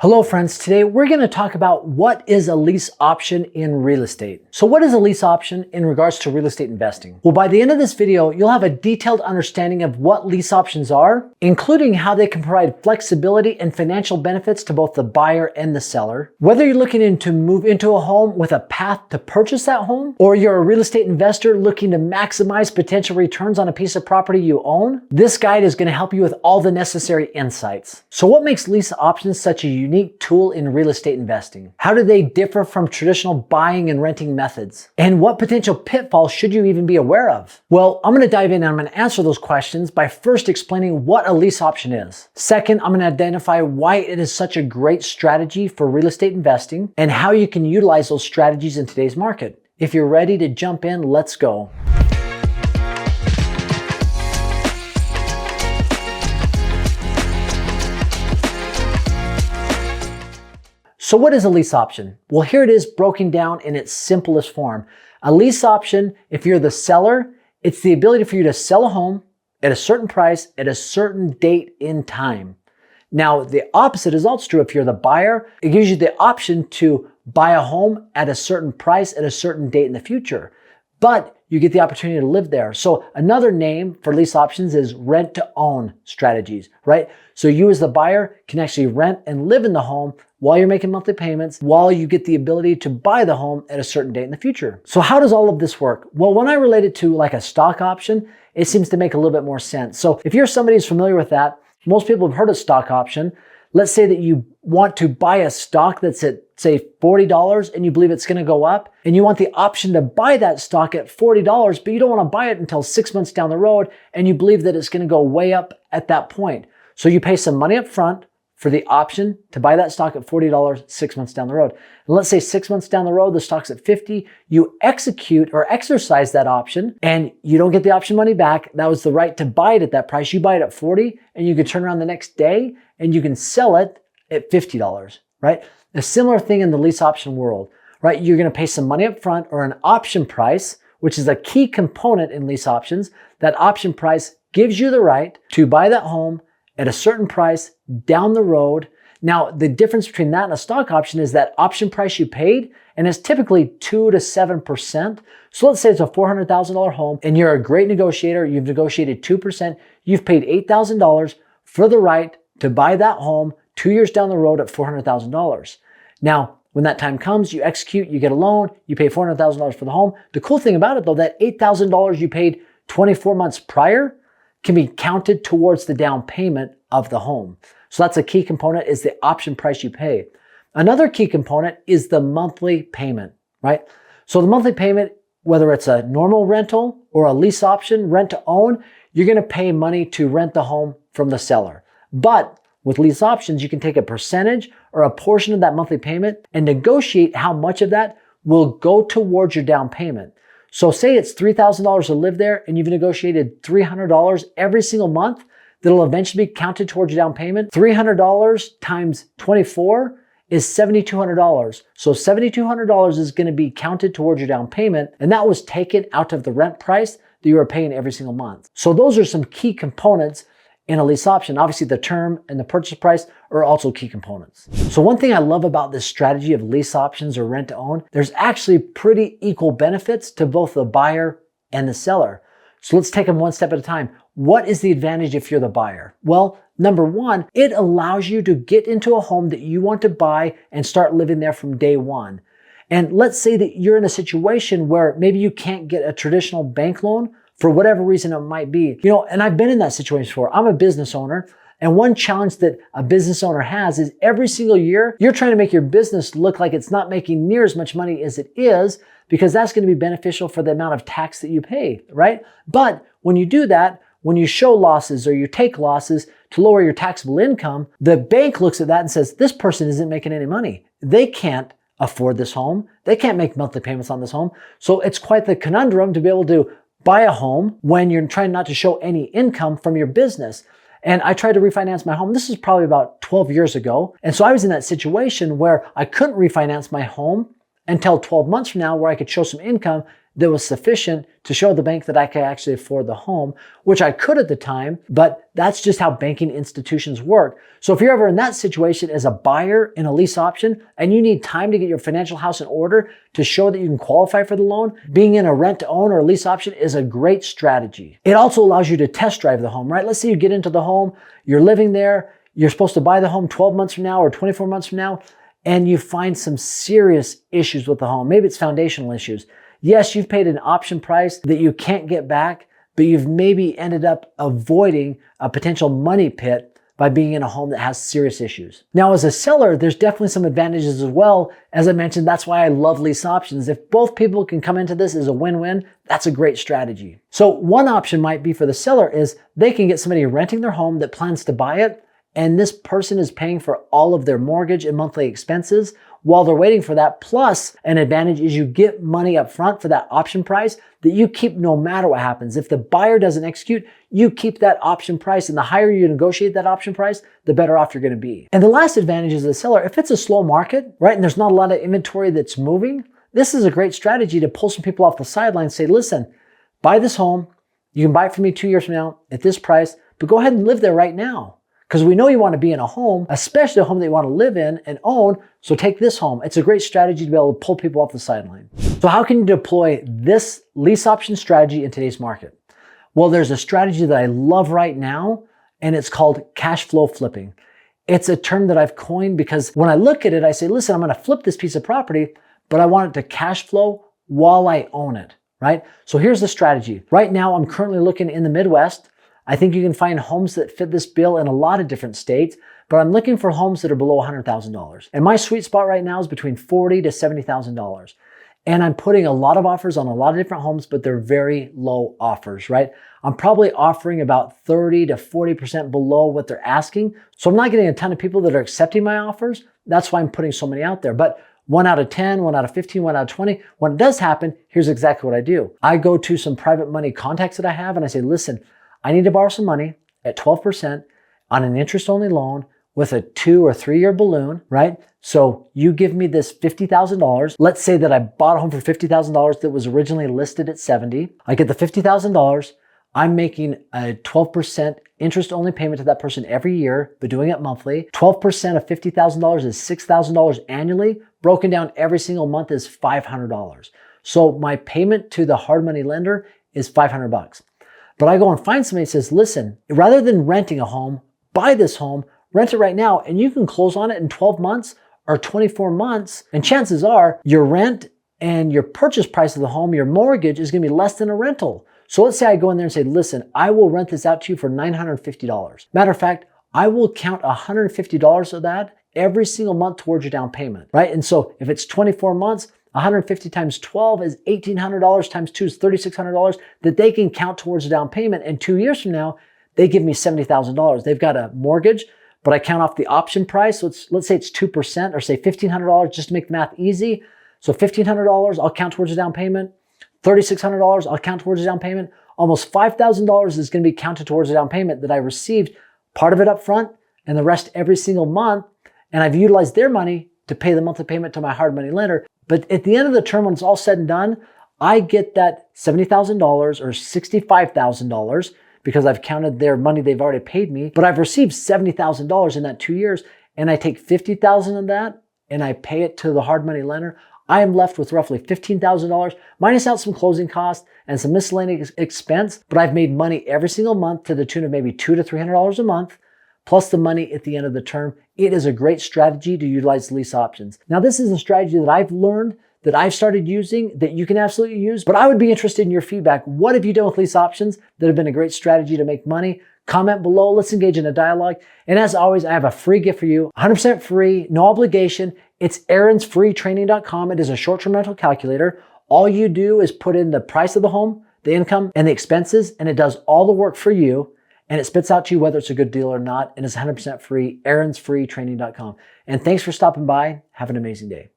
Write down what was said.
Hello friends, today we're going to talk about what is a lease option in real estate. So what is a lease option in regards to real estate investing? Well, by the end of this video, you'll have a detailed understanding of what lease options are, including how they can provide flexibility and financial benefits to both the buyer and the seller. Whether you're looking to move into a home with a path to purchase that home, or you're a real estate investor looking to maximize potential returns on a piece of property you own, this guide is going to help you with all the necessary insights. So what makes lease options such a unique tool in real estate investing? How do they differ from traditional buying and renting methods? And what potential pitfalls should you even be aware of? Well, I'm going to dive in and I'm going to answer those questions by first explaining what a lease option is. Second, I'm going to identify why it is such a great strategy for real estate investing and how you can utilize those strategies in today's market. If you're ready to jump in, let's go. So what is a lease option? Well, here it is broken down in its simplest form. A lease option, if you're the seller, it's the ability for you to sell a home at a certain price at a certain date in time. Now, the opposite is also true. If you're the buyer, it gives you the option to buy a home at a certain price at a certain date in the future. But you get the opportunity to live there. So another name for lease options is rent to own strategies, right? So you as the buyer can actually rent and live in the home while you're making monthly payments, while you get the ability to buy the home at a certain date in the future. So how does all of this work? Well, when I relate it to like a stock option, it seems to make a little bit more sense. So if you're somebody who's familiar with that, most people have heard of stock option. Let's say that you want to buy a stock that's at, say, $40 and you believe it's going to go up, and you want the option to buy that stock at $40, but you don't want to buy it until 6 months down the road, and you believe that it's going to go way up at that point. So you pay some money up front for the option to buy that stock at $40 6 months down the road. And let's say 6 months down the road, the stock's at 50, you execute or exercise that option and you don't get the option money back. That was the right to buy it at that price. You buy it at 40 and you can turn around the next day and you can sell it at $50, right? A similar thing in the lease option world, right? You're going to pay some money up front or an option price, which is a key component in lease options. That option price gives you the right to buy that home at a certain price down the road. Now, the difference between that and a stock option is that option price you paid, and it's typically 2 to 7%. So let's say it's a $400,000 home and you're a great negotiator. You've negotiated 2%. You've paid $8,000 for the right to buy that home 2 years down the road at $400,000. Now, when that time comes, you execute, you get a loan, you pay $400,000 for the home. The cool thing about it though, that $8,000 you paid 24 months prior can be counted towards the down payment of the home. So that's a key component, is the option price you pay. Another key component is the monthly payment, right? So the monthly payment, whether it's a normal rental or a lease option, rent to own, you're going to pay money to rent the home from the seller. But with lease options, you can take a percentage or a portion of that monthly payment and negotiate how much of that will go towards your down payment. So say it's $3,000 to live there and you've negotiated $300 every single month that'll eventually be counted towards your down payment. $300 times 24 is $7,200. So $7,200 is going to be counted towards your down payment, and that was taken out of the rent price that you were paying every single month. So those are some key components in a lease option. Obviously, the term and the purchase price are also key components. So one thing I love about this strategy of lease options or rent to own, there's actually pretty equal benefits to both the buyer and the seller. So let's take them one step at a time. What is the advantage if you're the buyer? Well, number one, it allows you to get into a home that you want to buy and start living there from day one. And let's say that you're in a situation where maybe you can't get a traditional bank loan for whatever reason it might be. You know, and I've been in that situation before. I'm a business owner, and one challenge that a business owner has is every single year, you're trying to make your business look like it's not making near as much money as it is, because that's going to be beneficial for the amount of tax that you pay, right? But when you do that, when you show losses or you take losses to lower your taxable income, the bank looks at that and says, this person isn't making any money. They can't afford this home. They can't make monthly payments on this home. So it's quite the conundrum to be able to buy a home when you're trying not to show any income from your business. And I tried to refinance my home. This is probably about 12 years ago. And so I was in that situation where I couldn't refinance my home until 12 months from now, where I could show some income that was sufficient to show the bank that I could actually afford the home, which I could at the time, but that's just how banking institutions work. So if you're ever in that situation as a buyer in a lease option and you need time to get your financial house in order to show that you can qualify for the loan, being in a rent to own or a lease option is a great strategy. It also allows you to test drive the home, right? Let's say you get into the home, you're living there, you're supposed to buy the home 12 months from now or 24 months from now, and you find some serious issues with the home. Maybe it's foundational issues. Yes, you've paid an option price that you can't get back, but you've maybe ended up avoiding a potential money pit by being in a home that has serious issues. Now, as a seller, there's definitely some advantages as well. As I mentioned, that's why I love lease options. If both people can come into this as a win-win, that's a great strategy. So one option might be for the seller is they can get somebody renting their home that plans to buy it, and this person is paying for all of their mortgage and monthly expenses while they're waiting for that. Plus, an advantage is you get money up front for that option price that you keep no matter what happens. If the buyer doesn't execute, you keep that option price, and the higher you negotiate that option price, the better off you're going to be. And the last advantage is the seller. If it's a slow market, right, and there's not a lot of inventory that's moving, this is a great strategy to pull some people off the sidelines and say, listen, buy this home. You can buy it from me 2 years from now at this price, but go ahead and live there right now. Because we know you want to be in a home, especially a home that you want to live in and own. So take this home. It's a great strategy to be able to pull people off the sideline. So how can you deploy this lease option strategy in today's market? Well, there's a strategy that I love right now, and it's called cash flow flipping. It's a term that I've coined because when I look at it, I say, listen, I'm going to flip this piece of property, but I want it to cash flow while I own it, right? So here's the strategy. Right now, I'm currently looking in the Midwest. I think you can find homes that fit this bill in a lot of different states, but I'm looking for homes that are below $100,000. And my sweet spot right now is between $40,000 to $70,000. And I'm putting a lot of offers on a lot of different homes, but they're very low offers, right? I'm probably offering about 30 to 40% below what they're asking. So I'm not getting a ton of people that are accepting my offers. That's why I'm putting so many out there. But 1 out of 10, 1 out of 15, 1 out of 20, when it does happen, here's exactly what I do. I go to some private money contacts that I have and I say, listen, I need to borrow some money at 12% on an interest-only loan with a 2 or 3 year balloon, right? So you give me this $50,000. Let's say that I bought a home for $50,000 that was originally listed at $70,000. I get the $50,000. I'm making a 12% interest-only payment to that person every year, but doing it monthly. 12% of $50,000 is $6,000 annually. Broken down every single month is $500. So my payment to the hard money lender is $500. But I go and find somebody that says, listen, rather than renting a home, buy this home, rent it right now, and you can close on it in 12 months or 24 months. And chances are your rent and your purchase price of the home, your mortgage is going to be less than a rental. So let's say I go in there and say, listen, I will rent this out to you for $950. Matter of fact, I will count $150 of that every single month towards your down payment, right? And so if it's 24 months, 150 times 12 is $1,800 times 2 is $3,600 that they can count towards the down payment. And 2 years from now, they give me $70,000. They've got a mortgage, but I count off the option price. So let's say it's 2% or say $1,500 just to make the math easy. So $1,500, I'll count towards the down payment. $3,600, I'll count towards the down payment. Almost $5,000 is going to be counted towards the down payment that I received, part of it up front and the rest every single month. And I've utilized their money to pay the monthly payment to my hard money lender. But at the end of the term, when it's all said and done, I get that $70,000 or $65,000 because I've counted their money they've already paid me. But I've received $70,000 in that 2 years, and I take $50,000 of that and I pay it to the hard money lender. I am left with roughly $15,000, minus out some closing costs and some miscellaneous expense. But I've made money every single month to the tune of maybe $200 to $300 a month, plus the money at the end of the term. It is a great strategy to utilize lease options. Now, this is a strategy that I've learned, that I've started using, that you can absolutely use, but I would be interested in your feedback. What have you done with lease options that have been a great strategy to make money? Comment below. Let's engage in a dialogue. And as always, I have a free gift for you, 100% free, no obligation. It's aaronsfreetraining.com. It is a short-term rental calculator. All you do is put in the price of the home, the income, and the expenses, and it does all the work for you. And it spits out to you whether it's a good deal or not. And it's 100% free, aaronsfreetraining.com. And thanks for stopping by. Have an amazing day.